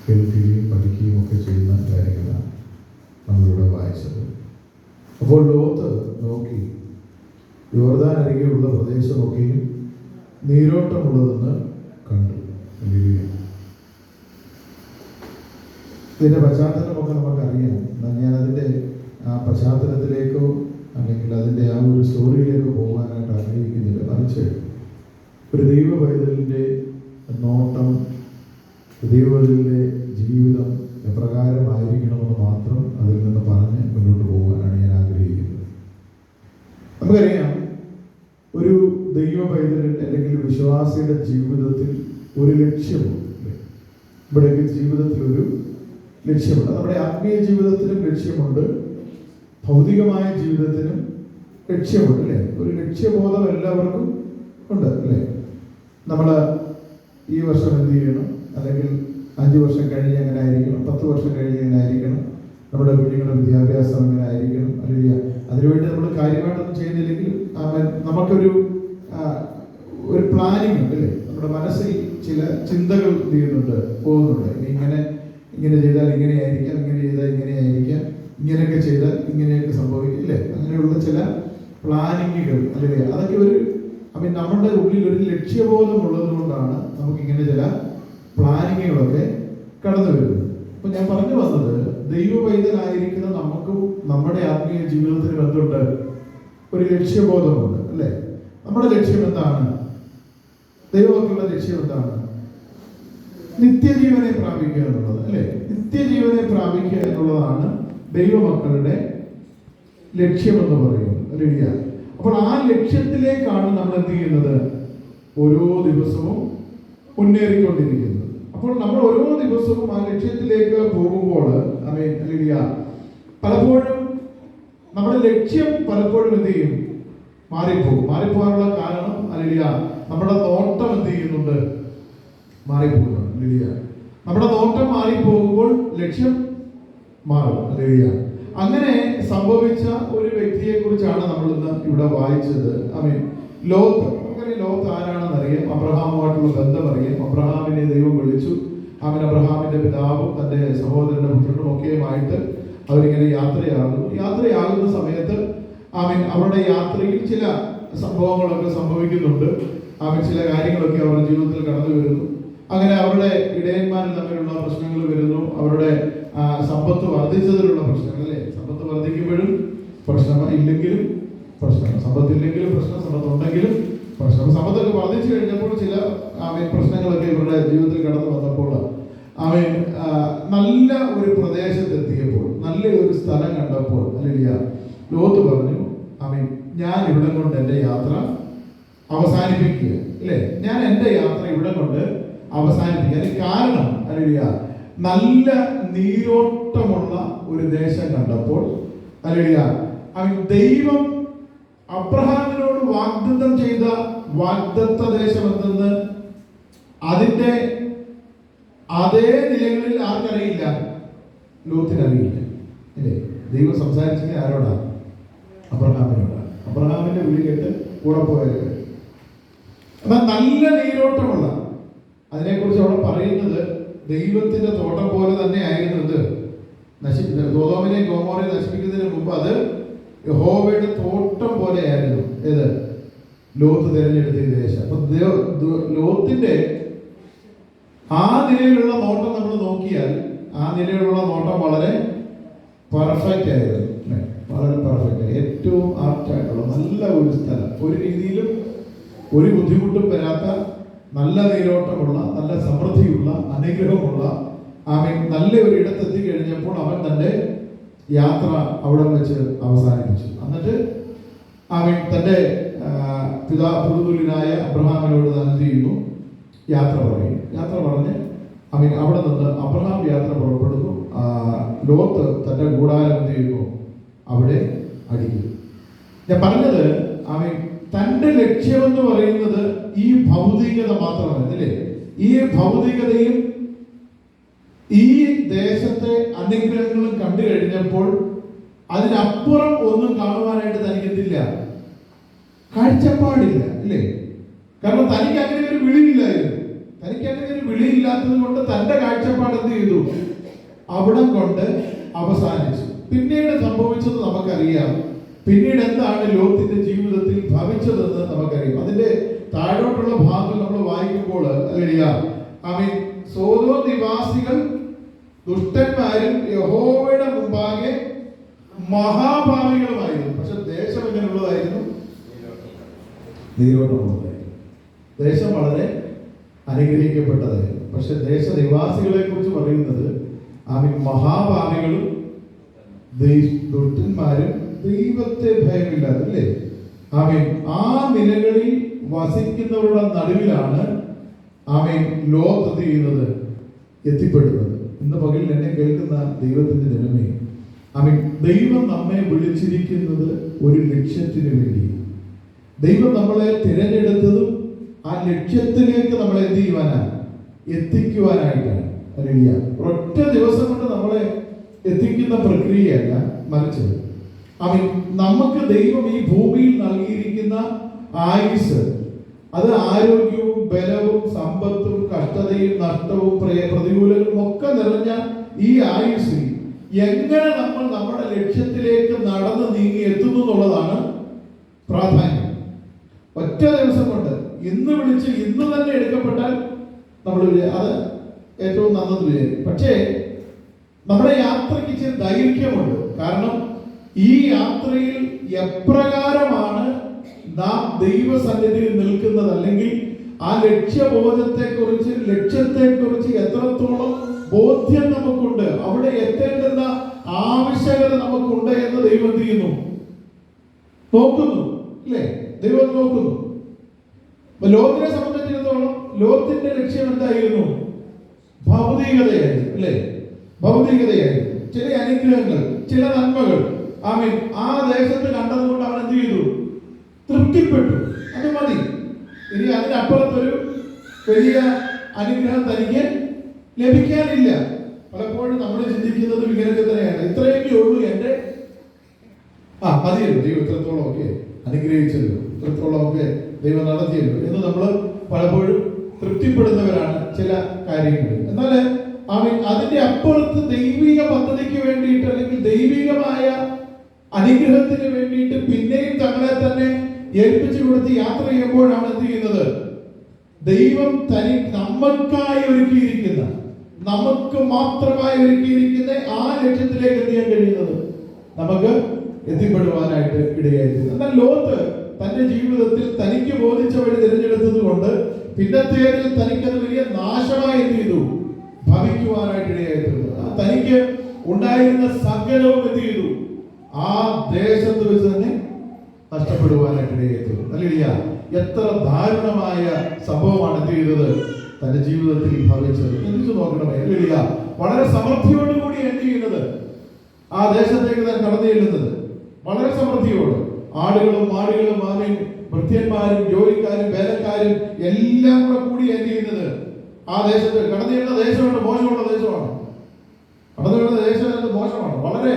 കേൾക്കുകയും പഠിക്കുകയും ഒക്കെ ചെയ്യുന്ന കാര്യങ്ങളാണ് നമ്മളിവിടെ വായിച്ചത്. അപ്പോൾ ലോത്ത് നോക്കി യോർദാൻ അരികെയുള്ള പ്രദേശമൊക്കെയും നീരോട്ടമുള്ളതെന്ന് കണ്ടു. ഇതിൻ്റെ പശ്ചാത്തലമൊക്കെ നമുക്കറിയാം. ഞാനതിൻ്റെ ആ പശ്ചാത്തലത്തിലേക്കോ അല്ലെങ്കിൽ അതിൻ്റെ ആ ഒരു സ്റ്റോറിയിലേക്കോ പോകാനായിട്ട് ആഗ്രഹിക്കുന്നില്ല. മറിച്ച് ഒരു ദൈവ പൈതലിൻ്റെ നോട്ടം, ദൈവപൈതലിൻ്റെ ജീവിതം എപ്രകാരമായിരിക്കണമെന്ന് മാത്രം അതിൽ നിന്ന് പറഞ്ഞ് മുന്നോട്ട് പോകാനാണ് ഞാൻ ആഗ്രഹിക്കുന്നത്. നമുക്കറിയാം, ഒരു ദൈവ പൈതലിൻ്റെ അല്ലെങ്കിൽ വിശ്വാസിയുടെ ജീവിതത്തിൽ ഒരു ലക്ഷ്യമുണ്ട്. ഇവിടെയൊക്കെ ജീവിതത്തിലൊരു ലക്ഷ്യമുണ്ട്. നമ്മുടെ ആത്മീയ ജീവിതത്തിനും ലക്ഷ്യമുണ്ട്, ഭൗതികമായ ജീവിതത്തിനും ലക്ഷ്യമുണ്ട് അല്ലേ? ഒരു ലക്ഷ്യബോധം എല്ലാവർക്കും ഉണ്ട് അല്ലേ? നമ്മൾ ഈ വർഷം എന്ത് ചെയ്യണം, അല്ലെങ്കിൽ 5 വർഷം കഴിഞ്ഞ് എങ്ങനെ ആയിരിക്കണം, 10 വർഷം കഴിഞ്ഞ് എങ്ങനെ ആയിരിക്കണം, നമ്മുടെ കുഞ്ഞുങ്ങളുടെ വിദ്യാഭ്യാസം എങ്ങനെ ആയിരിക്കണം, അല്ലെങ്കിൽ അതിനുവേണ്ടി നമ്മൾ കാര്യമായിട്ടൊന്നും ചെയ്യുന്നില്ലെങ്കിൽ നമുക്കൊരു പ്ലാനിങ് ഉണ്ട് അല്ലേ? നമ്മുടെ മനസ്സിൽ ചില ചിന്തകൾ പോകുന്നുണ്ട്. ഇങ്ങനെ ചെയ്താൽ ഇങ്ങനെയായിരിക്കാം, ഇങ്ങനെ ചെയ്താൽ ഇങ്ങനെയായിരിക്കാം, ഇങ്ങനെയൊക്കെ ചെയ്താൽ ഇങ്ങനെയൊക്കെ സംഭവിക്കും അല്ലേ? അങ്ങനെയുള്ള ചില പ്ലാനിങ്ങുകൾ അല്ലേ? അതൊക്കെ നമ്മുടെ ഉള്ളിൽ ഒരു ലക്ഷ്യബോധം ഉള്ളത് കൊണ്ടാണ് നമുക്കിങ്ങനെ ചില പ്ലാനിങ്ങുകളൊക്കെ കടന്നു വരുന്നത്. അപ്പൊ ഞാൻ പറഞ്ഞു വന്നത്, ദൈവ പൈതലായിരിക്കുന്ന നമുക്കും നമ്മുടെ ആത്മീയ ജീവിതത്തിനും എന്തുണ്ട്? ഒരു ലക്ഷ്യബോധമുണ്ട് അല്ലേ? നമ്മുടെ ലക്ഷ്യം എന്താണ്? ദൈവമക്കളുടെ ലക്ഷ്യം എന്താണ്? നിത്യജീവനെ പ്രാപിക്കുക എന്നുള്ളത് അല്ലേ? നിത്യജീവനെ പ്രാപിക്കുക എന്നുള്ളതാണ് ദൈവമക്കളുടെ ലക്ഷ്യമെന്ന് പറയുന്നത് അല്ലേ? അപ്പോൾ ആ ലക്ഷ്യത്തിലേക്കാണ് നമ്മൾ എന്ത് ചെയ്യുന്നത്? ഓരോ ദിവസവും മുന്നേറിക്കൊണ്ടിരിക്കുന്നത്. അപ്പോൾ നമ്മൾ ഓരോ ദിവസവും ആ ലക്ഷ്യത്തിലേക്ക് പോകുമ്പോൾ പലപ്പോഴും നമ്മുടെ ലക്ഷ്യം പലപ്പോഴും എന്ത് ചെയ്യും? മാറിപ്പോകാനുള്ള കാരണം നമ്മുടെ നോട്ടം എന്ത് ചെയ്യുന്നുണ്ട്? മാറിപ്പോകുന്നു. നമ്മുടെ നോട്ടം മാറിപ്പോകുമ്പോൾ ലക്ഷ്യം മാറും. അങ്ങനെ സംഭവിച്ച ഒരു വ്യക്തിയെ കുറിച്ചാണ് നമ്മൾ ഇന്ന് ഇവിടെ വായിച്ചത്. ലോത്ത്. നമുക്കറിയാം ലോത്ത് ആരാണെന്നറിയാം. അബ്രഹാമുമായിട്ടുള്ള ബന്ധം അറിയാം. അബ്രഹാമിനെ ദൈവം വിളിച്ചു. അബ്രഹാമിന്റെ പിതാവും തന്റെ സഹോദരന്റെ പുത്രനും ഒക്കെയുമായിട്ട് അവരിങ്ങനെ യാത്രയാകുന്ന സമയത്ത് അവരുടെ യാത്രയിൽ ചില സംഭവങ്ങളൊക്കെ സംഭവിക്കുന്നുണ്ട്. ചില കാര്യങ്ങളൊക്കെ അവരുടെ ജീവിതത്തിൽ കടന്നു വരുന്നു. അങ്ങനെ അവരുടെ ഇടയന്മാരിൽ തമ്മിലുള്ള പ്രശ്നങ്ങൾ വരുന്നു. അവരുടെ സമ്പത്ത് വർദ്ധിച്ചതിലുള്ള പ്രശ്നങ്ങൾ അല്ലേ? സമ്പത്ത് വർദ്ധിക്കുമ്പോഴും പ്രശ്നം, ഇല്ലെങ്കിലും പ്രശ്നം, സമ്പത്തില്ലെങ്കിലും പ്രശ്നം, സമ്പത്തുണ്ടെങ്കിലും പ്രശ്നം. സമ്പത്തൊക്കെ വർദ്ധിച്ചു കഴിഞ്ഞപ്പോൾ ചില പ്രശ്നങ്ങളൊക്കെ ഇവരുടെ ജീവിതത്തിൽ കടന്നു വന്നപ്പോൾ നല്ല ഒരു പ്രദേശത്തെത്തിയപ്പോൾ, നല്ല ഒരു സ്ഥലം കണ്ടപ്പോൾ ലോത്ത് പറഞ്ഞു, ഞാൻ ഇവിടെ കൊണ്ട് എൻ്റെ യാത്ര അവസാനിപ്പിക്കുക അല്ലേ? ഞാൻ എൻ്റെ യാത്ര ഇവിടെ കൊണ്ട് അവസാനിപ്പിക്കുക. അതിന് കാരണം നല്ല നീരോട്ടമുള്ള ഒരു ദേശം കണ്ടപ്പോൾ ദൈവം അബ്രഹാമിനോട് വാഗ്ദത്തം ചെയ്ത വാഗ്ദത്ത ദേശം എന്തെന്ന് അതിന്റെ അതേ നിലകളിൽ ആർക്കറിയില്ല? ലോത്തിനറിയില്ല അല്ലേ? ദൈവം സംസാരിച്ചത് ആരോടാണ്? അബ്രഹാമിനോടാണ്. അബ്രഹാമിന്റെ വിളി കേട്ട് കൂടെ പോയത്. എന്നാൽ നല്ല നീരോട്ടമുള്ള, അതിനെക്കുറിച്ച് അവിടെ പറയുന്നത് ദൈവത്തിന്റെ തോട്ടം പോലെ തന്നെ ആയിരുന്നത്. സോദോമിനെയും ഗൊമോറയെയും നശിപ്പിക്കുന്നതിന് മുമ്പ് അത് യഹോവയുടെ തോട്ടം പോലെ ആയിരുന്നു. ഏത്? ലോത്ത് തിരഞ്ഞെടുത്ത ഈ ദേശം. അപ്പൊ ലോത്തിന്റെ ആ നിലയിലുള്ള നോട്ടം നമ്മൾ നോക്കിയാൽ, ആ നിലയിലുള്ള നോട്ടം വളരെ പെർഫെക്റ്റ് ആയിരുന്നു. വളരെ പെർഫെക്റ്റ്, ഏറ്റവും ആപ്റ്റായിട്ടുള്ള നല്ല ഒരു സ്ഥലം, ഒരു രീതിയിലും ഒരു ബുദ്ധിമുട്ടും വരാത്ത, നല്ല നീരോട്ടമുള്ള, നല്ല സമൃദ്ധിയുള്ള, അനുഗ്രഹമുള്ള നല്ല ഒരു ഇടത്തെത്തി കഴിഞ്ഞപ്പോൾ അവൻ തന്റെ യാത്ര അവിടെ വെച്ച് അവസാനിപ്പിച്ചു. എന്നിട്ട് തന്റെ പുതുതുല്യനായ അബ്രഹാമിനോട് എന്ത് ചെയ്യുന്നു? യാത്ര പറഞ്ഞ് അവിടെ നിന്ന് അബ്രഹാം യാത്ര പുറപ്പെടുന്നു. ലോത്ത് തന്റെ കൂടാരം എന്ത് ചെയ്യുന്നു? അവിടെ അടിക്കുന്നു. ഞാൻ പറഞ്ഞത് തന്റെ ലക്ഷ്യമെന്ന് പറയുന്നത് ഈ ഭൗതികത മാത്രമല്ല അല്ലേ? ഈ ഭൗതികതയും ഈ ദേശത്തെ അനുഗ്രഹങ്ങളും കണ്ടു കഴിഞ്ഞപ്പോൾ അതിനപ്പുറം ഒന്നും കാണുവാനായിട്ട് തനിക്ക് എന്തില്ല? കാഴ്ചപ്പാടില്ല അല്ലേ? കാരണം തനിക്ക് അങ്ങനെ ഒരു വിളിയില്ലായിരുന്നു. തനിക്ക് അങ്ങനെ ഒരു വിളിയില്ലാത്തത് കൊണ്ട് തന്റെ കാഴ്ചപ്പാട് എന്ത് ചെയ്തു? അവിടം കൊണ്ട് അവസാനിച്ചു. പിന്നീട് സംഭവിച്ചത് നമുക്കറിയാം. പിന്നീട് എന്താണ് ലോത്തിന്റെ ജീവിതത്തിൽ ഭവിച്ചതെന്ന് നമുക്കറിയാം. അതിന്റെ താഴോട്ടുള്ള ഭാഗം നമ്മൾ വായിക്കുമ്പോൾ സോദോം നിവാസികൾ ദുഷ്ടന്മാരും യഹോവയുടെ മുമ്പാകെ മഹാഭാവികളുമായിരുന്നു. പക്ഷെ ദേശം എങ്ങനെയുള്ളതായിരുന്നു? നീരോട്ടമുള്ളതായിരുന്നു. ദേശം വളരെ അനുഗ്രഹിക്കപ്പെട്ടതായിരുന്നു. പക്ഷെ ദേശനിവാസികളെ കുറിച്ച് പറയുന്നത് മഹാഭാവികളും ദുഷ്ടന്മാരും ദൈവത്തെ ഭയമില്ലാതല്ലേ. ആ നിലകളിൽ വസിക്കുന്നവരുടെ നടുവിലാണ് ലോത്ത് എന്ത് ചെയ്യുന്നത്? എത്തിപ്പെടുന്നത്. ഇന്ന് പകലിൽ എന്നെ കേൾക്കുന്ന ദൈവത്തിന്റെ ജനമേ, ദൈവം നമ്മെ വിളിച്ചിരിക്കുന്നത് ഒരു ലക്ഷ്യത്തിന് വേണ്ടി. ദൈവം നമ്മളെ തിരഞ്ഞെടുത്തതും ആ ലക്ഷ്യത്തിലേക്ക് നമ്മളെ എന്ത് ചെയ്യുവാനാണ്? എത്തിക്കുവാനായിട്ടാണ്. ഒറ്റ ദിവസം കൊണ്ട് നമ്മളെ എത്തിക്കുന്ന പ്രക്രിയയല്ല, മറിച്ച് നമുക്ക് ദൈവം ഈ ഭൂമിയിൽ നൽകിയിരിക്കുന്ന ആയുസ്, അത് ആരോഗ്യവും ബലവും സമ്പത്തും കഷ്ടതയും നഷ്ടവും പ്രതികൂലങ്ങളും ഒക്കെ നിറഞ്ഞ ഈ ആയുസ്സിൽ എങ്ങനെ നമ്മൾ നമ്മുടെ ലക്ഷ്യത്തിലേക്ക് നടന്ന് നീങ്ങി എത്തുന്നു എന്നുള്ളതാണ് പ്രാധാന്യം. ഒറ്റ ദിവസം കൊണ്ട് ഇന്ന് വിളിച്ച് ഇന്ന് തന്നെ എടുക്കപ്പെട്ടാൽ നമ്മൾ അത് ഏറ്റവും നന്നെന്ന് വിചാരിക്കും. പക്ഷേ നമ്മുടെ യാത്രയ്ക്ക് ചില ദൈർഘ്യമുണ്ട്. കാരണം ഈ യാത്രയിൽ എപ്രകാരമാണ് നാം ദൈവസന്നിധിയിൽ നിൽക്കുന്നത്, അല്ലെങ്കിൽ ആ ലക്ഷ്യത്തെക്കുറിച്ച് എത്രത്തോളം ബോധ്യം നമുക്കുണ്ട്, അവിടെ എത്തേണ്ടുന്ന ആവശ്യകത നമുക്കുണ്ട് എന്ന് ദൈവം ചെയ്യുന്നു, നോക്കുന്നു. അല്ലേ? ദൈവം നോക്കുന്നു. ലോകത്തിനെ സംബന്ധിച്ചിടത്തോളം ലോകത്തിന്റെ ലക്ഷ്യം എന്തായിരുന്നു? ഭൗതികതയായിരുന്നു. അല്ലേ? ഭൗതികതയായിരുന്നു. ചില അനുഗ്രഹങ്ങൾ, ചില നന്മകൾ ആ ദേശത്ത് കണ്ടതുകൊണ്ട് അവൻ എന്ത് ചെയ്തു? തൃപ്തിപ്പെട്ടു. അത് മതി. ഇനി അതിനപ്പുറത്തൊരു വലിയ അനുഗ്രഹം തനിക്ക് ലഭിക്കാനില്ല. പലപ്പോഴും നമ്മൾ ചിന്തിക്കുന്നത് ഇങ്ങനെയൊക്കെ തന്നെയാണ്. ഇത്രയൊക്കെ ഉള്ളൂ എൻ്റെ മതിയല്ലോ, ദൈവം ഇത്രത്തോളം ഒക്കെ അനുഗ്രഹിച്ചല്ലോ, ഇത്രത്തോളം ഒക്കെ ദൈവം നടത്തിയല്ലോ എന്ന് നമ്മൾ പലപ്പോഴും തൃപ്തിപ്പെടുന്നവരാണ് ചില കാര്യങ്ങൾ. എന്നാൽ അതിന്റെ അപ്പുറത്ത് ദൈവിക പദ്ധതിക്ക് വേണ്ടിയിട്ട്, അല്ലെങ്കിൽ ദൈവികമായ അനുഗ്രഹത്തിന് വേണ്ടിയിട്ട് പിന്നെയും തങ്ങളെ തന്നെ ഏൽപ്പിച്ചു കൊടുത്ത് യാത്ര ചെയ്യുമ്പോഴാണ് എന്ത് ചെയ്യുന്നത്? ദൈവം നമ്മൾക്കായി ഒരുക്കിയിരിക്കുന്ന, നമുക്ക് മാത്രമായി ഒരുക്കിയിരിക്കുന്ന ആ ലക്ഷ്യത്തിലേക്ക് എന്ത് ചെയ്യാൻ കഴിയുന്നത്? നമുക്ക് എത്തിപ്പെടുവാനായിട്ട് ഇടയായിരുന്നു. എന്നാൽ ലോത്ത് തന്റെ ജീവിതത്തിൽ തനിക്ക് ബോധിച്ച വഴി തിരഞ്ഞെടുത്തത് കൊണ്ട് പിന്നത്തേതിൽ തനിക്കത് വലിയ നാശമായി എന്ത് ചെയ്തു? ഭവിക്കുവാനായിട്ട് ഇടയായിട്ടുണ്ട്. തനിക്ക് ഉണ്ടായിരുന്ന സകലവും എന്ത് ചെയ്തു? ആ ദേശത്ത് വെച്ച് തന്നെ നഷ്ടപ്പെടുവാനായിട്ട് ഇടയായിട്ടുണ്ട്. അല്ലെ? എത്ര ദാരുണമായ സംഭവമാണ് എന്ത് ചെയ്തത്? തന്റെ ജീവിതത്തിൽ ഭവിച്ചത്. ചിന്തിച്ചു നോക്കണമേ. അല്ലെ? വളരെ സമൃദ്ധിയോടുകൂടി എന്ത് ചെയ്യുന്നത്? ആ ദേശത്തേക്ക് താൻ കടന്നു ചെല്ലുന്നത് വളരെ സമൃദ്ധിയോട്. ആടുകളും മാടുകളും ഭൃത്യന്മാരും ജോലിക്കാരും വേലക്കാരും എല്ലാം കൂടി എന്ത് ചെയ്യുന്നത്? ആ ദേശത്ത് കടന്നു ചെല്ലുന്ന ദേശമുണ്ട്, മോശമുള്ള ദേശമാണ്. കടന്നു ചെല്ലുന്ന ദേശം മോശമാണ്. വളരെ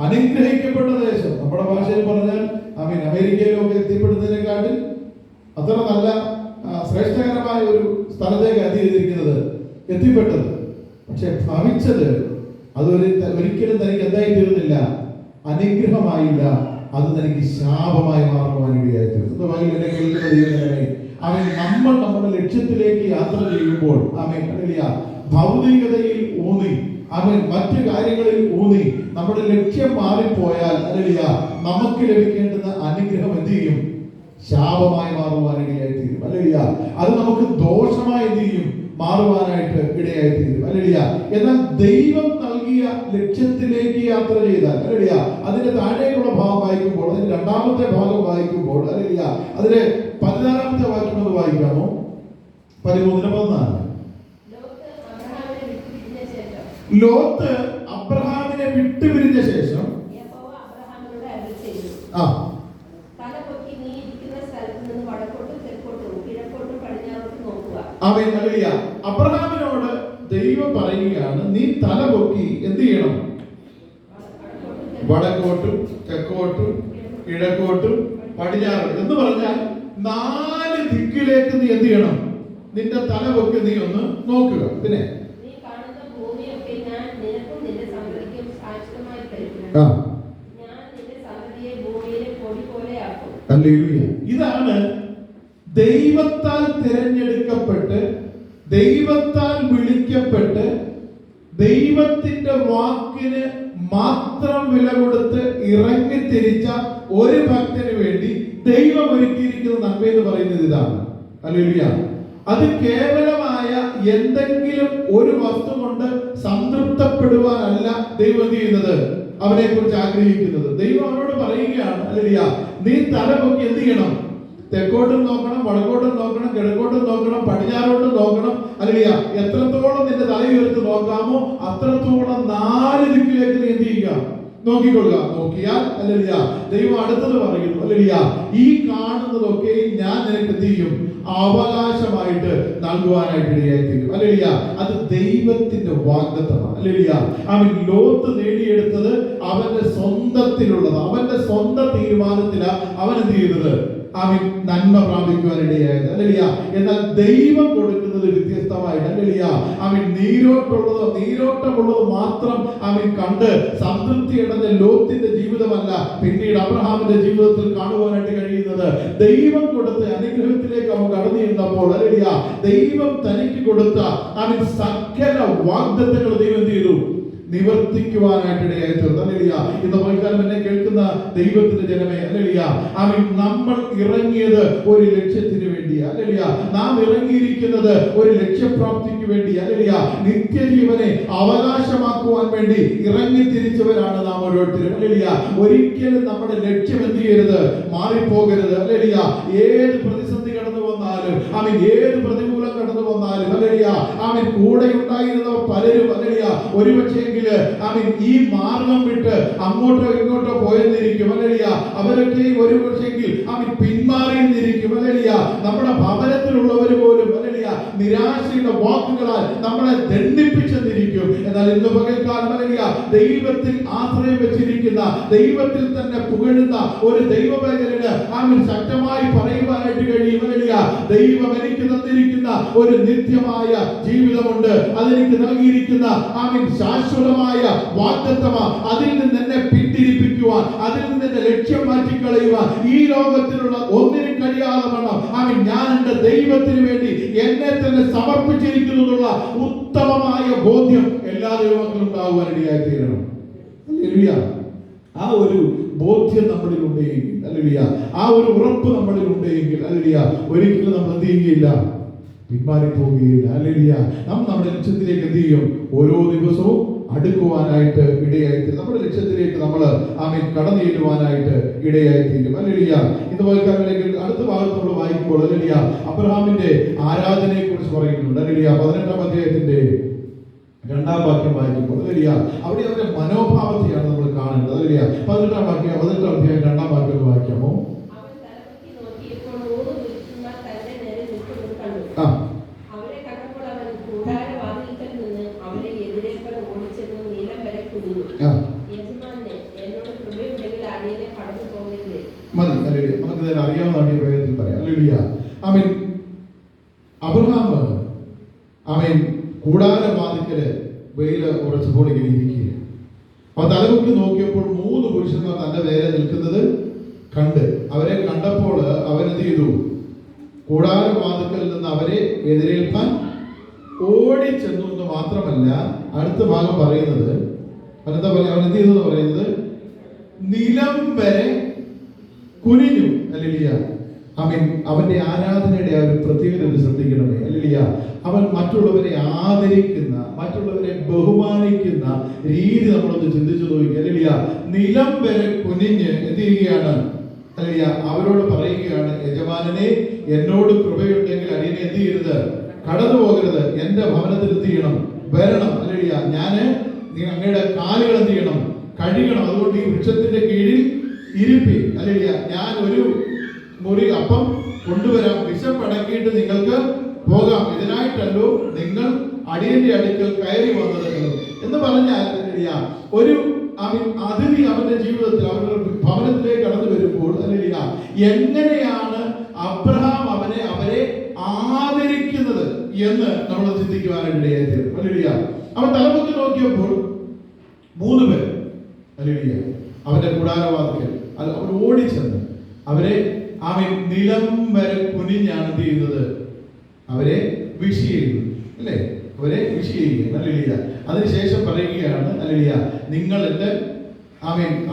അനുഗ്രഹിക്കപ്പെട്ട ദേശം. നമ്മുടെ ഭാഷയിൽ പറഞ്ഞാൽ അമേരിക്കയിലൊക്കെ എത്തിപ്പെടുന്നതിനെക്കാട്ടിൽ അത്ര നല്ല ശ്രേഷ്ഠകരമായ ഒരു സ്ഥലത്തേക്ക് എത്തിപ്പെട്ടത്. പക്ഷെ ഭവിച്ചത് ഒരിക്കലും തനിക്ക് എന്തായി തീർന്നില്ല? അനുഗ്രഹമായില്ല. അത് തനിക്ക് ശാപമായി മാറുവാനിടയായി തീർന്നു. നമ്മൾ നമ്മുടെ ലക്ഷ്യത്തിലേക്ക് യാത്ര ചെയ്യുമ്പോൾ ഭൗതികതയിൽ ഊന്നി മറ്റു കാര്യങ്ങളിൽ ഊന്നി നമ്മുടെ ലക്ഷ്യം മാറിപ്പോയാൽ നമുക്ക് ലഭിക്കേണ്ടുന്ന അനുഗ്രഹം എന്ത് ചെയ്യും? ശാപമായി മാറുവാനിടയായി തീരും. അത് നമുക്ക് ദോഷമായി എന്ത് ചെയ്യും? മാറുവാനായിട്ട് ഇടയായി തീരും. എന്നാൽ ദൈവം നൽകിയ ലക്ഷ്യത്തിലേക്ക് യാത്ര ചെയ്താൽ അതിന്റെ താഴേക്കുള്ള ഭാഗം വായിക്കുമ്പോൾ, അതിന്റെ രണ്ടാമത്തെ ഭാഗം വായിക്കുമ്പോൾ അതിന്റെ 14-ാമത്തെ വാക്യം അത് വായിക്കാമോ? 13-14. ലോത്ത് അബ്രഹാമിനെ വിട്ടുപിരിഞ്ഞ ശേഷം അബ്രഹാമിനോട് ദൈവം പറയുകയാണ്, നീ തല പൊക്കി എന്ത് ചെയ്യണം? വടക്കോട്ടും തെക്കോട്ടും കിഴക്കോട്ടും പടിഞ്ഞാറും എന്ന് പറഞ്ഞാൽ 4 ദിക്കിലേക്ക് നീ എന്ത് ചെയ്യണം? നിന്റെ തല പൊക്കി നീ ഒന്ന് നോക്കുക. പിന്നെ നീ കാണുന്ന ഭൂമിയൊക്കെ ഞാൻ നിനക്കും നിന്റെ സന്തതിക്കും ശാശ്വതമായി തരും. ഞാൻ നിന്റെ സന്തതിയെ ഭൂമിയിലെ പൊടി പോലെയാക്കും. ഹല്ലേലൂയ. ഇതാണ് ദൈവത്താൽ തിരഞ്ഞെടുക്കപ്പെട്ട്, ദൈവത്താൽ വിളിക്കപ്പെട്ട്, ദൈവത്തിന്റെ വാക്കിന് മാത്രം വില കൊടുത്ത് ഇറങ്ങിത്തിരിച്ച ഒരു ഭക്തന് വേണ്ടി ദൈവം ഒരുക്കിയിരിക്കുന്ന നന്മ എന്ന് പറയുന്നത് ഇതാണ്. ഹല്ലേലൂയ. അത് കേവലമായ എന്തെങ്കിലും ഒരു വസ്തു കൊണ്ട് സംതൃപ്തപ്പെടുവാനല്ല ദൈവം എന്ത് ചെയ്യുന്നത്, അവനെ കുറിച്ച് ആഗ്രഹിക്കുന്നത്. ദൈവം അവനോട് പറയുകയാണ്, ഹല്ലേലൂയ, നീ തല പൊക്കി എന്ത് ചെയ്യണം? തെക്കോട്ടും നോക്കണം, വടക്കോട്ടും നോക്കണം, കിഴക്കോട്ടും നോക്കണം, പടിഞ്ഞാറോട്ടും നോക്കണം. ഹല്ലേലൂയ. എത്രത്തോളം നിന്റെ തല ഉയർത്തി നോക്കാമോ അത്രത്തോളം 4 ദിക്കിലേക്ക് നീ എന്ത് ചെയ്യുക? നോക്കിക്കൊള്ളുക. നോക്കിയാൽ ഹല്ലേലൂയ ദൈവം അടുത്തത് പറയുന്നു, ഹല്ലേലൂയ, ഈ കാണുന്നതൊക്കെ ഞാൻ നിനക്ക് എന്ത് ചെയ്യും? അവകാശമായിട്ട് നൽകുവാനായിട്ട് ഇടയായിത്തീരും. ഹല്ലേലൂയ. അത് ദൈവത്തിന്റെ വാഗ്ദത്തമാണ്. ഹല്ലേലൂയ. അവൻ ലോത്ത് നേടിയെടുത്തത് അവന്റെ സ്വന്തത്തിലുള്ളത്, അവന്റെ സ്വന്തം തീരുമാനത്തിലാണ് അവൻ എന്ത് ചെയ്യുന്നത്? അവൻ നന്മ പ്രാപിക്കുവാനിടയായത്. ഹല്ലേലൂയ. എന്നാൽ ദൈവം കൊടുക്കുന്നത് വ്യത്യസ്തമായിട്ട്. ഹല്ലേലൂയ. അവൻ നീരോട്ടമുള്ളത് മാത്രം അവൻ കണ്ട് സംതൃപ്തി അടഞ്ഞ ലോത്തിന്റെ ജീവിതമല്ല പിന്നീട് അബ്രഹാമിന്റെ ജീവിതത്തിൽ കാണുവാനായിട്ട് കഴിയുന്നത്. ദൈവം കൊടുത്ത അനുഗ്രഹത്തിലേക്ക് അവൻ കടന്നു ചെന്നപ്പോൾ, ഹല്ലേലൂയ, ദൈവം തനിക്ക് കൊടുത്ത അവൻ സകല വാഗ്ദത്തങ്ങൾ ദൈവം എന്ത് ചെയ്തു? നിവർത്തിക്കുവാനായിട്ട് ഇടയായിത്തീർന്നു. ഹല്ലേലൂയ. ഇന്ന് വൈകാലം എന്നെ കേൾക്കുന്ന ദൈവത്തിന്റെ ജനമേ, ഹല്ലേലൂയ, നമ്മൾ ഇറങ്ങിയത് ഒരു ലക്ഷ്യത്തിന് വേണ്ടി. ഹല്ലേലൂയ. നാം ഇറങ്ങിയിരിക്കുന്നത് ഒരു ലക്ഷ്യപ്രാപ്തിക്ക് വേണ്ടി. ഹല്ലേലൂയ. നിത്യജീവനെ അവകാശമാക്കുവാൻ വേണ്ടി ഇറങ്ങി തിരിച്ചവരാണ് നാം ഓരോരുത്തരും. ഹല്ലേലൂയ. ഒരിക്കലും നമ്മുടെ ലക്ഷ്യം എന്ത് ചെയ്യരുത്? മാറിപ്പോകരുത്. ഹല്ലേലൂയ. ഏത് പ്രതിസന്ധി കടന്നു വന്നാലും, ഏത് പ്രതികൂലം കടന്നു വന്നാലും, ഹല്ലേലൂയ, കൂടെ ഉണ്ടായിരുന്നവർ പലരും, ഹല്ലേലൂയ, ഒരുപക്ഷെ ഈ മാർഗം വിട്ട് അങ്ങോട്ടോ ഇങ്ങോട്ടോ പോയെന്നിരിക്കും. ഹല്ലേലൂയ. അവരൊക്കെ ഒരു പക്ഷെങ്കിൽ പിന്മാറിയെന്നിരിക്കും. ഹല്ലേലൂയ. നമ്മുടെ ഭവനത്തിലുള്ളവർ പോലും, ഹല്ലേലൂയ, നിരാശയുടെ വാക്കുകളാൽ നമ്മളെ ദണ്ഡിപ്പിച്ചെന്നിരിക്കും. എന്നാൽ ഇന്ന് പകൽക്കാലം, ഹല്ലേലൂയ, ദൈവത്തിൽ ആശ്രയം വെച്ചിരിക്കുന്ന, ദൈവത്തിൽ തന്നെ പുകഴുന്ന ഒരു ദൈവവേദന ശക്തമായി പറയുവാനായിട്ട് കഴിയും. ഹല്ലേലൂയ. ദൈവം എനിക്ക് തന്നിരിക്കുന്ന ഒരു നിത്യമായ ജീവിതമുണ്ട്. അതെനിക്ക് നൽകിയിരിക്കുന്ന ശാശ്വതമായ വാഗ്ദത്തമാ. അതിൽ നിന്ന് എന്നെ പിന്തിരിപ്പിക്കുവാൻ, അതിൽ നിന്ന് എന്റെ ലക്ഷ്യം മാറ്റിക്കളയുവാൻ ഈ ലോകത്തിലുള്ള ഒന്നിനും കഴിയാതെ വണ്ണം ഞാൻ എന്റെ ദൈവത്തിന് വേണ്ടി എന്നെ തന്നെ സമർപ്പിച്ചിരിക്കുന്നു എന്നുള്ള ഉത്തമമായ ബോധ്യം എല്ലാ ദൈവമക്കളും ഉണ്ടാകുവാനിടയായി തീരണം. ഹല്ലേലൂയ. ആ ഒരു ബോധ്യം നമ്മളിൽ ഉണ്ടെങ്കിൽ, ഹല്ലേലൂയ, ആ ഒരു ഉറപ്പ് നമ്മളിൽ ഉണ്ടെങ്കിൽ, ഹല്ലേലൂയ, ഒരിക്കലും നമ്മൾ എന്ത് ചെയ്യുകയില്ല? പിന്മാറിപ്പോവുകയില്ല. ഹല്ലേലൂയ. നമ്മുടെ ലക്ഷ്യത്തിലേക്ക് എന്ത് ചെയ്യും? ഓരോ ദിവസവും അടുക്കുവാനായിട്ട് ഇടയായിത്തീരും. നമ്മുടെ ലക്ഷ്യത്തിലേക്ക് നമ്മൾ കടന്നു ചെല്ലുവാനായിട്ട് ഇടയായിത്തീരും. ഹല്ലേലൂയ. ഇതുപോലെ അടുത്ത ഭാഗത്ത് നമ്മൾ വായിക്കുമ്പോൾ, ഹല്ലേലൂയ, അബ്രഹാമിന്റെ ആരാധനയെ കുറിച്ച് പറയുന്നുണ്ട്. ഹല്ലേലൂയ. 18-ാം അധ്യായത്തിന്റെ 2-ാം വാക്യം വായിക്കുമ്പോൾ, ഹല്ലേലൂയ, അവിടെ അവരുടെ മനോഭാവത്തെയാണ് നമ്മൾ കാണേണ്ടത്. ഹല്ലേലൂയ. 18-ാം അധ്യായം 2-ാം വാക്യം വായിക്കാമോ? അവരെ കണ്ടപ്പോൾ അവൻ കൂടാരവാതിൽക്കൽ നിന്ന് അവരെ എതിരേൽക്കാൻ ഓടിച്ചെന്ന് നീലം വരെ കുനിഞ്ഞു. യജമാനനെ, എന്നോട് കൃപയുണ്ടെങ്കിൽ അടിയനെ കടന്നു പോകരുതേ. മതി. ഹല്ലേലൂയ. നമുക്ക് അറിയാവുന്ന പ്രയോഗത്തിൽ പറയാം. ഹല്ലേലൂയ. അബ്രഹാം കൂടാരവാതിൽക്കല് വെയിൽ ഉറച്ചപ്പോൾ ഇങ്ങനെ ഇരിക്കുകയാണ്. അപ്പൊ തലമുക്ക് നോക്കിയപ്പോൾ 3 പുരുഷന്മാർ തന്റെ നേരെ നിൽക്കുന്നത് കണ്ട്, അവരെ കണ്ടപ്പോൾ അവനെന്ത് ചെയ്തു? കൂടാരവാതിൽക്കൽ നിന്ന് അവരെ എതിരേൽക്കാൻ ഓടിച്ചെന്നു എന്ന് മാത്രമല്ല, അടുത്ത ഭാഗം പറയുന്നത് എന്താ പറയുക? അവൻ എന്ത് ചെയ്തു എന്ന് പറയുന്നത്, നിലം വരെ കുനിഞ്ഞു. ഹല്ലേലൂയ. അവന്റെ ആരാധനയുടെ ആ ഒരു പ്രത്യേകത ശ്രദ്ധിക്കണമേ. ഹല്ലേലൂയ. അവൻ മറ്റുള്ളവരെ ആദരിക്കുന്ന, മറ്റുള്ളവരെ ബഹുമാനിക്കുന്ന രീതി നമ്മളൊന്ന് ചിന്തിച്ചു നോക്കി. ഹല്ലേലൂയ. നിലം വരെ കുനിഞ്ഞ് എന്ത് ചെയ്യുകയാണ്? ഹല്ലേലൂയ. അവരോട് പറയുകയാണ്, യജമാനനെ, എന്നോട് കൃപയുണ്ടെങ്കിൽ അടിയനെ എന്ത് ചെയ്യരുത്? കടന്നു പോകരുത്. എന്റെ ഭവനത്തിൽ എന്ത് ചെയ്യണം? വരണം. ഹല്ലേലൂയ. അങ്ങയുടെ കാലുകൾ എന്ത് ചെയ്യണം? കഴുകണം. അതുകൊണ്ട് ഈ വൃക്ഷത്തിന്റെ കീഴിൽ ഇരിപ്പി. ഹല്ലേലൂയ. ഞാൻ ഒരു മുറി അപ്പം കൊണ്ടുവരാം, വിശപ്പടക്കിയിട്ട് നിങ്ങൾക്ക് പോകാം. ഇതിനായിട്ടല്ലോ നിങ്ങൾ അടിയന്റെ അടുക്കൽ കയറി വന്നത് എന്ന് പറഞ്ഞാൽ, ഒരു അതിഥി അവന്റെ ജീവിതത്തിൽ അവരുടെ ഭവനത്തിലേക്ക് കടന്നു വരുമ്പോൾ, ഹല്ലേലൂയ, എങ്ങനെയാണ് അബ്രഹാം അവരെ ആദരിക്കുന്നത്? അനുഗ്രഹിക്കുവാനായിട്ട് ഇടയായിത്തീരും. ഹല്ലേലൂയ. അവൻ തലപൊക്കി നോക്കിയപ്പോൾ 3 പേർ ഹല്ലേലൂയ അവന്റെ കൂടാരവാതിൽക്കൽ അവൻ ഓടിച്ചെന്ന് അവരെ അവൻ നിലം വരെ കുനിഞ്ഞാണ് എന്ത് ചെയ്യുന്നത്? അവരെ വിഷ് ചെയ്യുന്നു, അല്ലേ? അവരെ വിഷ് ചെയ്യുക. ഹല്ലേലൂയ. അതിനുശേഷം പറയുകയാണ് ഹല്ലേലൂയ, നിങ്ങൾ എൻ്റെ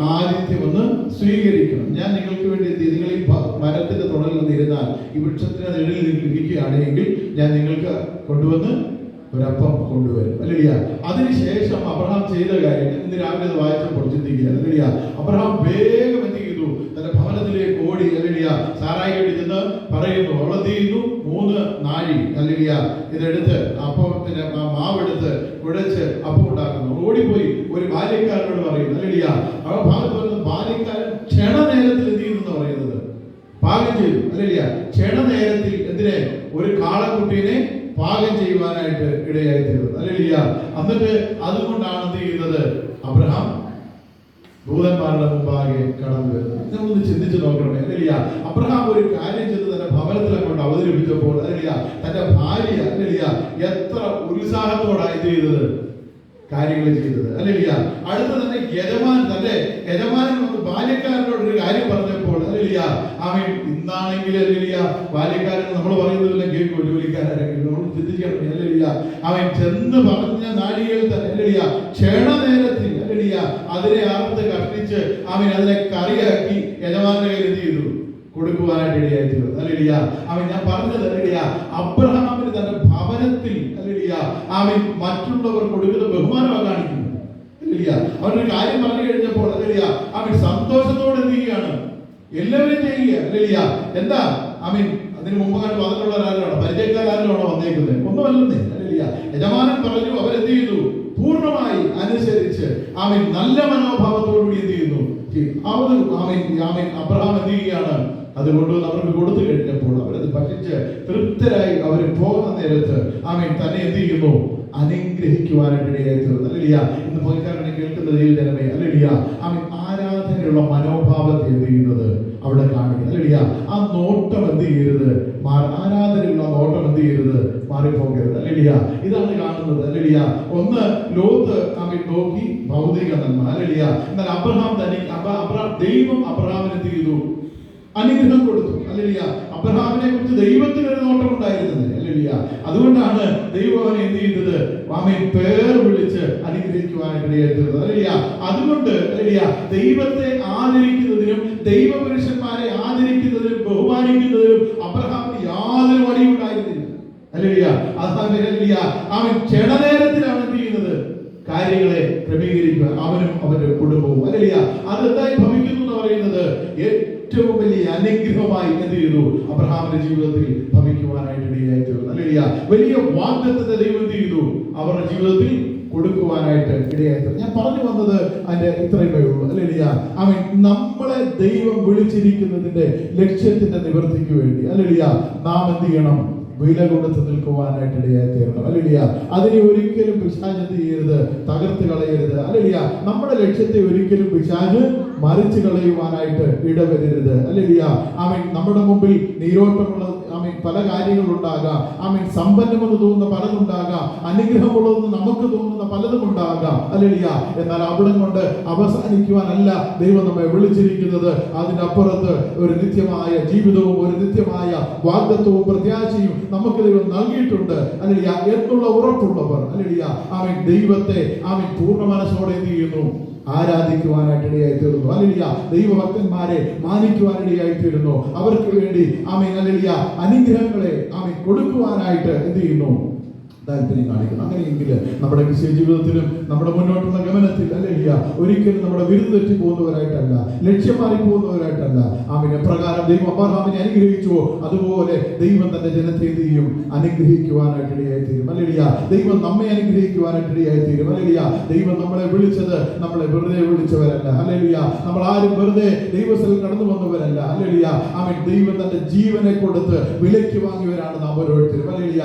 ആതിഥ്യം ഒന്ന് സ്വീകരിക്കണം. ഞാൻ നിങ്ങൾക്ക് വേണ്ടി നിങ്ങൾ ഈ മരത്തിന്റെ തുടരിൽ നിന്നിരുന്നാൽ, ഈ വൃക്ഷത്തിന്റെ നിഴലിൽ ഇരിക്കുകയാണെങ്കിൽ ഞാൻ നിങ്ങൾക്ക് കൊണ്ടുവന്ന് ഒരപ്പം കൊണ്ടുവരും. ഹല്ലേലൂയ. അതിനുശേഷം അബ്രഹാം ചെയ്ത കാര്യം ഇന്ന് രാവിലെ അത് വായിച്ചപ്പോൾ ചിന്തിക്കുക. ഹല്ലേലൂയ. അബ്രഹാം വേഗം എന്ത് ചെയ്തു? തന്റെ ഭവനത്തിലേക്ക് ഓടി. ഹല്ലേലൂയ. സാറായിയോട് ചെന്ന് പറയുന്നു, അവൾ എന്ത് ചെയ്യുന്നു? 3 നാഴി ഹല്ലേലൂയ ഇതെടുത്ത് അപ്പത്തിന്റെ മാവെടുത്ത് കുഴച്ച് അപ്പം ഉണ്ടാക്കുന്നു. ഓടിപ്പോയി ഒരു ബാല്യക്കാരനോട് പറയുന്നു. ഹല്ലേലൂയ. അവ ഭാഗത്ത് പറയുന്ന ബാല്യക്കാരൻ ക്ഷണനേരത്തിൽ എന്ത് ചെയ്യുന്നു എന്ന് പറയുന്നത്? പാകം ചെയ്തു. ഹല്ലേലൂയ. ക്ഷണനേരത്തിൽ എന്തിനെ? ഒരു കാളക്കുട്ടീനെ പാകം ചെയ്യുവാനായിട്ട് ഇടയായിത്തീർന്നു. ഹല്ലേലൂയ. എന്നിട്ട് അതുകൊണ്ടാണ് എന്ത് ചെയ്യുന്നത്? അബ്രഹാം ദൂതന്മാരുടെ മുമ്പാകെ കടന്നു വരുന്നത്. നമ്മളൊന്ന് ചിന്തിച്ചു നോക്കണമേ. ഹല്ലേലൂയ. അബ്രഹാം ഒരു കാര്യം ചെയ്ത് തന്റെ ഭവനത്തിലെ കൊണ്ട് അവതരിപ്പിച്ചപ്പോൾ ഹല്ലേലൂയ തന്റെ ഭാര്യ ഹല്ലേലൂയ എത്ര ഉത്സാഹത്തോടായി ചെയ്തത് കാര്യങ്ങൾ ചെയ്തത്. ഹല്ലേലൂയ. അടുത്ത തന്നെ തന്റെ യജമാനൻ ബാല്യക്കാരനോട് ഒരു കാര്യം പറഞ്ഞപ്പോൾ ഹല്ലേലൂയ അവൻ ഇന്നാണെങ്കിൽ ഹല്ലേലൂയ ബാല്യക്കാരൻ നമ്മൾ പറയുന്നതെല്ലാം കേൾക്കും. ജോലിക്കാരെങ്കിലും നമ്മൾ ചിന്തിക്കണം. ഹല്ലേലൂയ. അവൻ ചെന്ന് പറഞ്ഞ നാഴികയിൽ തന്നെ ഹല്ലേലൂയ ക്ഷണനേരത്തിൽ ഹല്ലേലൂയ അതിനെ അറുത്ത് കഷ്ടിച്ച് അവൻ അതിനെ കറിയാക്കി യജമാന്റെ കയ്യിൽ എന്ത് ചെയ്തു? കൊടുക്കുവാനായിട്ട് ഇടയായിത്തീർന്നു. ഹല്ലേലൂയ. ഞാൻ പറഞ്ഞത് ഹല്ലേലൂയ അബ്രഹാമിന് തന്റെ ഭവനത്തിൽ ഹല്ലേലൂയ മറ്റുള്ളവർ കൊടുക്കുന്ന ബഹുമാനമാണ് കാണിക്കുന്നത്. ഹല്ലേലൂയ. അവനൊരു കാര്യം പറഞ്ഞു കഴിഞ്ഞപ്പോൾ ഹല്ലേലൂയ സന്തോഷത്തോടെ എന്ത് ചെയ്യുകയാണ്? എല്ലാവരും ചെയ്യുക. ഹല്ലേലൂയ. എന്താ അതിന് മുമ്പ് കണ്ട് വന്നിട്ടുള്ള ആരാണോ? പരിചയക്കാരാണോ വന്നേക്കുന്നത്? ഒന്നുമല്ലെന്നേ. ഹല്ലേലൂയ. യജമാനൻ പറഞ്ഞു, അവരെന്ത് ചെയ്തു? പൂർണ്ണമായി അനുസരിച്ച് നല്ല മനോഭാവത്തോടുകൂടി എന്ത് ചെയ്യുന്നു? അബ്രഹാം എന്ത് ചെയ്യുകയാണ്? അതുകൊണ്ട് അവർക്ക് കൊടുത്തു കഴിഞ്ഞപ്പോൾ അവരത് ഭക്ഷിച്ച് തൃപ്തരായി അവർ പോകുന്ന നേരത്ത് തന്നെ എന്ത് ചെയ്യുന്നു? അനുഗ്രഹിക്കുവാനായിട്ട് ഇടയായിത്തീർന്നു. ഹല്ലേലൂയ. ഇന്ന് പോയിക്കാരാണ് കേൾക്കുന്ന ദൈവജനമേ. ഹല്ലേലൂയ. ആരാധനയുള്ള മനോഭാവത്തെ എന്ത് ചെയ്യുന്നത്? അവിടെ കാണിക്കുന്നത്. ഹല്ലേലൂയ. ആ നോട്ടം എന്ത് ചെയ്യരുത്? ആരാധനയുള്ള നോട്ടം എന്ത് ചെയ്യരുത്? മാറിപ്പോകരുത്. ഹല്ലേലൂയ. ഇതാണ് കാണുന്നത്. ഹല്ലേലൂയ. ഒന്ന് ലോത്ത് നോക്കി ഭൗതിക നന്മ. ഹല്ലേലൂയ. എന്നാൽ അബ്രഹാം ദൈവം അബ്രഹാമിന് എന്ത് ചെയ്തു? അനുഗ്രഹം കൊടുത്തു. ഹല്ലേലൂയ. അബ്രഹാമിനെ കുറിച്ച് ദൈവത്തിന് ഒരു നോട്ടം ഉണ്ടായിരുന്നത്. ഹല്ലേലൂയ. അതുകൊണ്ടാണ് ദൈവം അവനെ എന്ത് ചെയ്തത്? പേർ വിളിച്ച് അനുഗ്രഹിക്കുവാനായിട്ട് ഇടയായിത്തീർന്നത്. ഹല്ലേലൂയ. അതുകൊണ്ട് ഹല്ലേലൂയ ദൈവത്തെ ആദരിക്കുന്നതിനും ദൈവപുരുഷന്മാരെ ആദരിക്കുന്നതിനും ബഹുമാനിക്കുന്നതിനും അബ്രഹാമിന് യാതൊരു മടിയും ഉണ്ടായിരുന്നില്ല. ഹല്ലേലൂയ. ഹല്ലേലൂയ. ക്ഷണനേരത്തിലാണ് എന്ത് ചെയ്യുന്നത്? കാര്യങ്ങളെ ക്രമീകരിക്കുക. അവനും അവന്റെ കുടുംബവും. ഹല്ലേലൂയ. അതെന്തായി ഭവിക്കുന്നു എന്ന് പറയുന്നത് ഏറ്റവും വലിയ അനുഗ്രഹമായി എന്ത് ചെയ്തു? അബ്രഹാമിന്റെ ജീവിതത്തിൽ ഭവിക്കുവാനായിട്ട് ഇടയായിത്തീർന്നു. ഹല്ലേലൂയ. വലിയ വാഗ്ദത്തത്തെ ദൈവം എന്ത് ചെയ്തു? അവരുടെ ജീവിതത്തിൽ കൊടുക്കുവാനായിട്ട് ഇടയായിത്തീർന്നു. ഞാൻ പറഞ്ഞു വന്നത് അതിന്റെ ഇത്രയുമേ ഉള്ളൂ. ഹല്ലേലൂയ. നമ്മളെ ദൈവം വിളിച്ചിരിക്കുന്നതിന്റെ ലക്ഷ്യത്തിന്റെ നിവൃത്തിക്ക് വേണ്ടി ഹല്ലേലൂയ നാം എന്ത് ചെയ്യണം? വില കൊടുത്ത് നിൽക്കുവാനായിട്ട് ഇടയായിത്തീരണം. ഹല്ലേലൂയ. അതിനെ ഒരിക്കലും പിശാച് എന്ത് ചെയ്യരുത്? തകർത്ത് കളയരുത്. ഹല്ലേലൂയ. നമ്മുടെ ലക്ഷ്യത്തെ ഒരിക്കലും പിശാച് മറിച്ച് കളയുവാനായിട്ട് ഇടവരരുത്. ഹല്ലേലൂയ. നമ്മുടെ മുമ്പിൽ നീരോട്ടമുള്ള പല കാര്യങ്ങളുണ്ടാകാം. സമ്പന്നമെന്ന് തോന്നുന്ന പലതുണ്ടാകാം. അനുഗ്രഹമുള്ളതെന്ന് നമുക്ക് തോന്നുന്ന പലതും ഉണ്ടാകാം. ഹല്ലേലൂയ. എന്നാൽ അവിടെ കൊണ്ട് അവസാനിക്കുവാനല്ല ദൈവം നമ്മെ വിളിച്ചിരിക്കുന്നത്. അതിനപ്പുറത്ത് ഒരു നിത്യമായ ജീവിതവും ഒരു നിത്യമായ വാഗ്ദത്തവും പ്രത്യാശയും നമുക്ക് ദൈവം നൽകിയിട്ടുണ്ട്. ഹല്ലേലൂയ. എന്നുള്ള ഉറപ്പുള്ളവർ ഹല്ലേലൂയ ദൈവത്തെ പൂർണ്ണ മനസ്സോടെ എന്ത് ചെയ്യുന്നു? ആരാധിക്കുവാനായിട്ട് ഇടയായിത്തീരുന്നു. ഹല്ലേലൂയ. ദൈവഭക്തന്മാരെ മാനിക്കുവാനിടയായിത്തീരുന്നു. അവർക്ക് വേണ്ടി ഹല്ലേലൂയ അനുഗ്രഹങ്ങളെ കൊടുക്കുവാനായിട്ട് എന്ത് ചെയ്യുന്നു? താല്പര്യം കാണിക്കുന്നു. അങ്ങനെയെങ്കിൽ നമ്മുടെ ക്രിസ്ത്യ ജീവിതത്തിലും നമ്മുടെ മുന്നോട്ടുള്ള ഗമനത്തിൽ ഹല്ലേലൂയ ഒരിക്കലും നമ്മുടെ വിരുദ്ധ തെറ്റി പോകുന്നവരായിട്ടല്ല, ലക്ഷ്യം മാറി പോകുന്നവരായിട്ടല്ല. പ്രകാരം ദൈവം അബ്രഹാമിനെ അനുഗ്രഹിച്ചുവോ അതുപോലെ ദൈവം തന്റെ ജനത്തെ എന്ത് ചെയ്യും? അനുഗ്രഹിക്കുവാനായിട്ട് ഇടയായിത്തീരും. ഹല്ലേലൂയ. ദൈവം നമ്മെ അനുഗ്രഹിക്കുവാനായിട്ട് ഇടയായിത്തീരും. ഹല്ലേലൂയ. ദൈവം നമ്മളെ വിളിച്ചത് നമ്മളെ വെറുതെ വിളിച്ചവരല്ല. ഹല്ലേലൂയ. നമ്മൾ ആരും വെറുതെ ദൈവസ്ഥലം കടന്നു വന്നവരല്ല. ഹല്ലേലൂയ. ദൈവം തന്റെ ജീവനെ കൊടുത്ത് വിലയ്ക്ക് വാങ്ങിയവരാണ് നാം ഓരോരുത്തരും. ഹല്ലേലൂയ.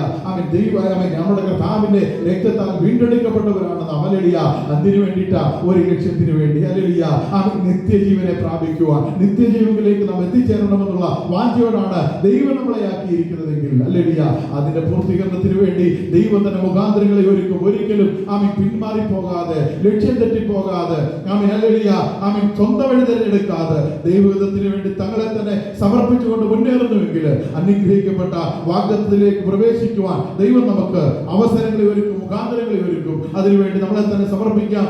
ദൈവം നമ്മുടെ കർത്താവിന്റെ രക്തത്താൽ വീണ്ടെടുക്കപ്പെട്ടവരാണ് നാം. ഹല്ലേലൂയ. അതിനു വേണ്ടിയിട്ട് ഒരു ലക്ഷ്യത്തിന് വേണ്ടി ഹല്ലേലൂയ ആ നിത്യജീവനെ പ്രാപിക്കുവാൻ, നിത്യജീവനിലേക്ക് നാം എത്തിച്ചേരണമെന്നുള്ള വാഞ്ചയോടാണ് ദൈവം നമ്മളെ ആക്കിയിരിക്കുന്നതെങ്കിൽ ഹല്ലേലൂയ അതിന്റെ പൂർത്തീകരണത്തിന് വേണ്ടി ദൈവം തന്നെ മുഖാന്തരങ്ങളെ ഒരുക്കും. ഒരിക്കലും ആമീൻ പിന്മാറി പോകാതെ, ലക്ഷ്യം തെറ്റിപ്പോകാതെ, ആമീൻ ഹല്ലേലൂയ ആമീൻ സ്വന്തം വഴി തിരഞ്ഞെടുക്കാതെ ദൈവഹിതത്തിന് വേണ്ടി തങ്ങളെ തന്നെ സമർപ്പിച്ചുകൊണ്ട് മുന്നേറുന്നുവെങ്കിൽ അനുഗ്രഹിക്കപ്പെട്ട വാഗ്ദത്തത്തിലേക്ക് പ്രവേശിക്കുവാൻ ദൈവം നമുക്ക് അവസരങ്ങളെ ഒരുക്കും, മുഖാന്തരങ്ങളെ ഒരുക്കും. അതിനുവേണ്ടി നമ്മളെ തന്നെ സമർപ്പിക്കാം.